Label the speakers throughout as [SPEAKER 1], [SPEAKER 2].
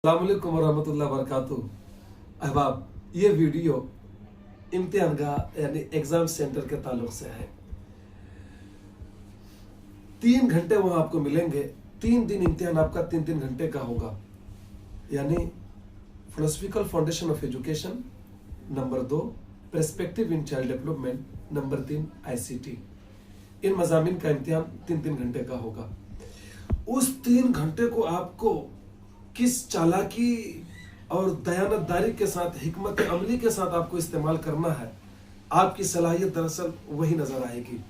[SPEAKER 1] अस्सलामुअलैकुम वरहमतुल्लाहि वबरकातुहू। अहबाब, ये वीडियो इम्तिहान का यानी एग्जाम सेंटर के ताल्लुक से है। 3 घंटे वहां आपको मिलेंगे। 3 दिन इम्तिहान आपका 3-3 घंटे का होगा। यानी philosophical foundation of education number 2, perspective in child development number 3, ICT। इन मज़ामीन का इम्तिहान 3-3 घंटे का होगा। उस 3 घंटे को आपको किस चालाकी और दयानतदारी के साथ, हिकमत अमली के साथ आपको इस्तेमाल करना है, आपकी सलाहियत दरअसल वही नजर आएगी।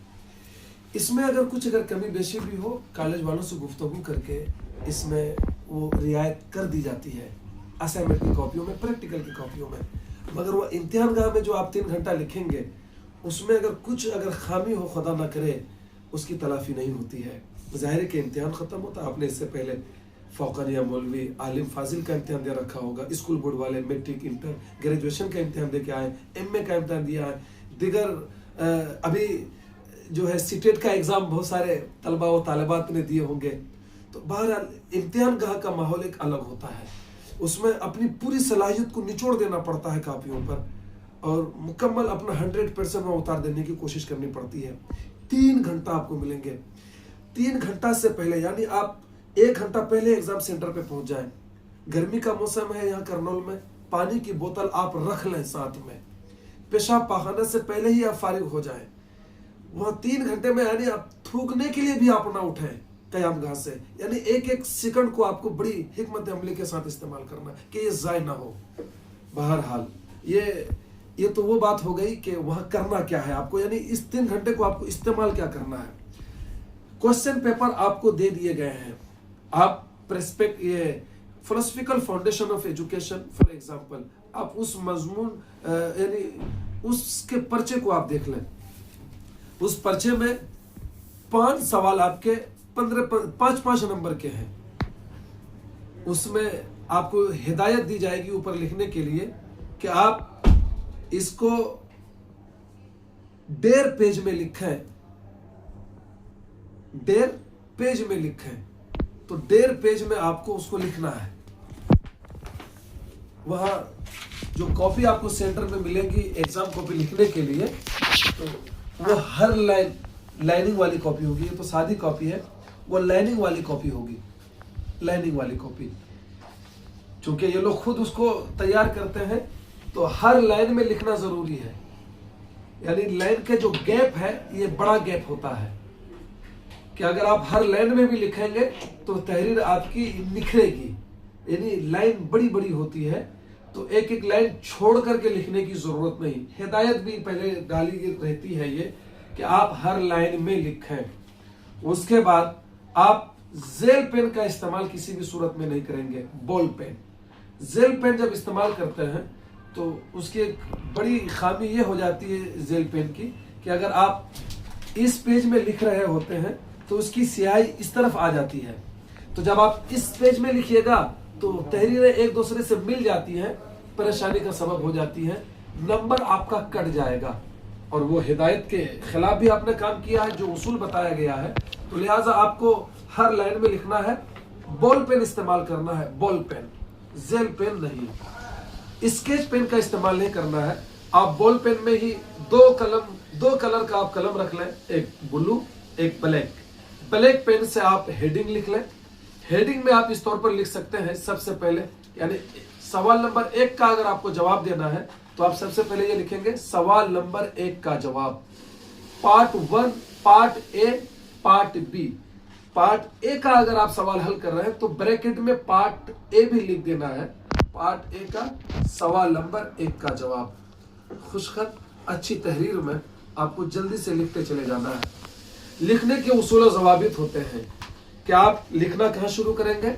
[SPEAKER 1] इसमें अगर कमी बेशी भी हो, कॉलेज वालों से गुफ्तगू करके इसमें वो रियायत कर दी जाती है असाइनमेंट की कॉपियों में, प्रैक्टिकल की कॉपियों में। मगर वो इम्तिहान गाह में जो आप 3 घंटा लिखेंगे, उसमें अगर खामी हो, खुदा ना करे, उसकी तलाफी नहीं होती है। ज़ाहिर है कि इम्तिहान ख़त्म होता है। आपने इससे पहले फ़ौक़न या मौलवी, आलिम फाजिल का इम्तिहान दे रखा होगा। स्कूल बोर्ड वाले मैट्रिक, इंटर, ग्रेजुएशन का इम्तिहान दे के आए, MA का इम्तिहान दिया है। दिगर अभी जो है सीटेट का एग्ज़ाम बहुत सारे तलबा व तालिबात ने दिए होंगे। तो बहरहाल इम्तिहान गाह का माहौल एक अलग होता है। उसमें अपनी पूरी सलाहियत को निचोड़ देना पड़ता है कापियों पर और मुकम्मल अपना 100% में उतार देने की कोशिश करनी पड़ती है। 3 घंटा आपको मिलेंगे। 3 घंटा से पहले, यानी आप 1 घंटा पहले एग्जाम सेंटर पे पहुंच जाएं। गर्मी का मौसम है यहाँ करनौल में, पानी की बोतल आप रख लें साथ में। पेशाब पाखाना से पहले ही आप फारिग हो जाएं। वहाँ 3 घंटे में यानी आप थूकने के लिए भी आप ना उठें कयाम गाह से। यानी एक एक सेकंड को आपको बड़ी हिकमत अमली के साथ इस्तेमाल करना कि ये ज़ाय ना हो। बहरहाल ये तो वो बात हो गई कि वहाँ करना क्या है आपको, यानी इस 3 घंटे को आपको इस्तेमाल क्या करना है। क्वेश्चन पेपर आपको दे दिए गए हैं। आप philosophical foundation of education for example, आप उस मजमून यानी उसके पर्चे को आप देख लें। उस पर्चे में 5 सवाल आपके 5-5 नंबर के हैं। उसमें आपको हिदायत दी जाएगी ऊपर लिखने के लिए कि आप इसको 1.5 पेज में लिखें। 1.5 पेज में लिखें, तो 1.5 पेज में आपको उसको लिखना है। वहां जो कॉपी आपको सेंटर में मिलेगी एग्जाम कॉपी लिखने के लिए, तो वो हर लाइनिंग वाली कॉपी होगी। ये तो सादी कॉपी है, वो लाइनिंग वाली कॉपी होगी। लाइनिंग वाली कॉपी, चूंकि ये लोग खुद उसको तैयार करते हैं, तो हर लाइन में लिखना जरूरी है। यानी लाइन के जो गैप है, ये बड़ा गैप होता है कि अगर आप हर लाइन में भी लिखेंगे तो तहरीर आपकी निखरेगी। यानी लाइन बड़ी बड़ी होती है, तो एक एक लाइन छोड़ करके लिखने की जरूरत नहीं। हिदायत भी पहले डाली रहती है ये कि आप हर लाइन में लिखें। उसके बाद आप जेल पेन का इस्तेमाल किसी भी सूरत में नहीं करेंगे, बॉल पेन। जेल पेन जब इस्तेमाल करते हैं तो उसकी एक बड़ी खामी ये हो जाती है जेल पेन की कि अगर आप इस पेज में लिख रहे होते हैं तो उसकी स्याही इस तरफ आ जाती है। तो जब आप इस पेज में लिखिएगा तो तहरीरें एक दूसरे से मिल जाती हैं, परेशानी का सबब हो जाती है, नंबर आपका कट जाएगा। और वो हिदायत के खिलाफ भी आपने काम किया है, जो उसूल बताया गया है। तो लिहाजा आपको हर लाइन में लिखना है, बॉल पेन इस्तेमाल करना है, बॉल पेन, जेल पेन नहीं। स्केच पेन का इस्तेमाल नहीं करना है। आप बॉल पेन में ही 2 कलर का आप कलम रख लें, एक ब्लू एक ब्लैक। ब्लैक पेन से आप हेडिंग लिख लें। हेडिंग में आप इस तौर पर लिख सकते हैं, सबसे पहले यानी सवाल नंबर 1 का अगर आपको जवाब देना है तो आप सबसे पहले ये लिखेंगे सवाल नंबर 1 का जवाब, part 1, part A, part B। Part A का अगर आप सवाल हल कर रहे हैं तो ब्रैकेट में पार्ट A भी लिख देना है, पार्ट A का सवाल नंबर 1 का जवाब। खुशखत अच्छी तहरीर में आपको जल्दी से लिखते चले जाना है। लिखने के उसूल ज़वाबित होते हैं कि आप लिखना कहाँ शुरू करेंगे,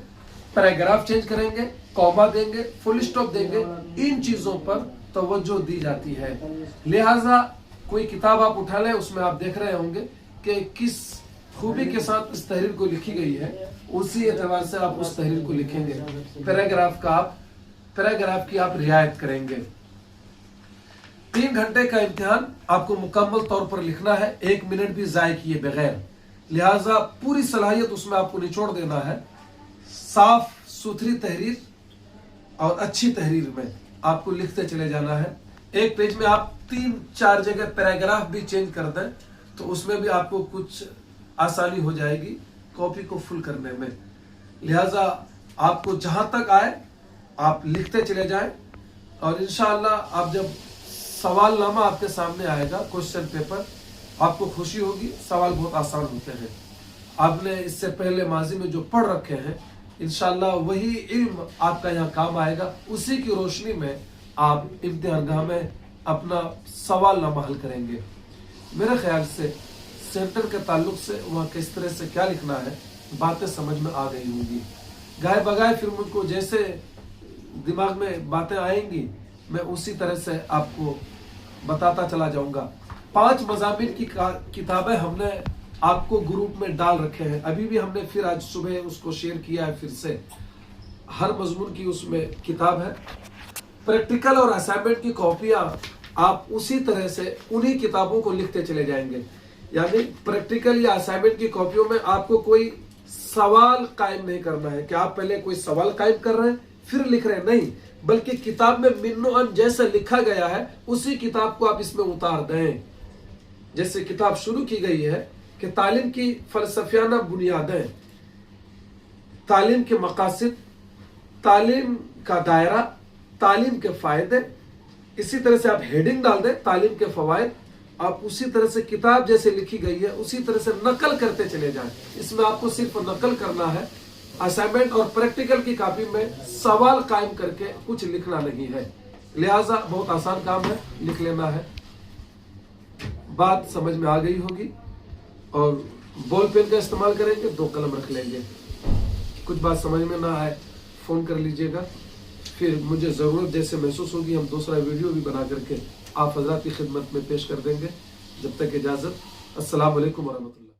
[SPEAKER 1] पैराग्राफ चेंज करेंगे, कॉमा देंगे, फुल स्टॉप देंगे, इन चीजों पर तवज्जो दी जाती है। लिहाजा कोई किताब आप उठा लें, उसमें आप देख रहे होंगे कि किस खूबी के साथ इस तहरीर को लिखी गई है, उसी एतबार से आप उस तहरीर को लिखेंगे। पैराग्राफ की आप रियायत करेंगे। 3 घंटे का इम्तिहान आपको मुकम्मल तौर पर लिखना है, 1 मिनट भी ज़ाय किए बगैर। लिहाजा पूरी सलाहियत उसमें आपको निचोड़ देना है। साफ सुथरी तहरीर, और अच्छी तहरीर में आपको लिखते चले जाना है। एक पेज में आप 3-4 जगह पैराग्राफ भी चेंज कर दें तो उसमें भी आपको कुछ आसानी हो जाएगी कॉपी को फुल करने में। लिहाजा आपको जहां तक आए आप लिखते चले जाएं और इंशाअल्लाह आप जब सवालनामा आपके सामने आएगा, क्वेश्चन पेपर, आपको खुशी होगी। सवाल बहुत आसान होते हैं। आपने इससे पहले माजी में जो पढ़ रखे हैं, इंशाअल्लाह वही इल्म आपका यहाँ काम आएगा। उसी की रोशनी में आप इम्तिहानगाह में अपना सवालनामा हल करेंगे। मेरे ख्याल से सेंटर के ताल्लुक से वहाँ किस तरह से क्या लिखना है बातें समझ में आ गई होंगी। गाय बगाए फिर मुझको जैसे दिमाग में बातें आएंगी मैं उसी तरह से आपको बताता चला जाऊंगा। 5 मज़ामिन की किताबें हमने आपको ग्रुप में डाल रखे हैं। अभी भी हमने फिर आज सुबह उसको शेयर किया है। फिर से हर मजमून की उसमें किताब है। प्रैक्टिकल और असाइनमेंट की कॉपियां आप उसी तरह से उन्हीं किताबों को लिखते चले जाएंगे। यानी प्रैक्टिकल या असाइनमेंट की कॉपियों में आपको कोई सवाल कायम नहीं करना है कि आप पहले कोई सवाल कायम कर रहे हैं फिर लिख रहे हैं, नहीं, बल्कि किताब में मिन्नो अन जैसे लिखा गया है उसी किताब को आप इसमें उतार दें। जैसे किताब शुरू की गई है कि तालीम की फलसफियाना बुनियादें, तालीम के मकासद, तालीम का दायरा, तालीम के फायदे, इसी तरह से आप हेडिंग डाल दें तालीम के फवायद। आप उसी तरह से किताब जैसे लिखी गई है उसी तरह से नकल करते चले जाएं। इसमें आपको सिर्फ नकल करना है। असाइनमेंट और प्रैक्टिकल की कॉपी में सवाल कायम करके कुछ लिखना नहीं है। लिहाजा बहुत आसान काम है, लिख लेना है। बात समझ में आ गई होगी। और बॉल पेन का इस्तेमाल करेंगे, 2 कलम रख लेंगे। कुछ बात समझ में ना आए फ़ोन कर लीजिएगा, फिर मुझे ज़रूरत जैसे महसूस होगी हम दूसरा वीडियो भी बना करके आप हज़रात की खिदमत में पेश कर देंगे। जब तक इजाज़त, अस्सलाम वालेकुम वरहमतुल्लाह।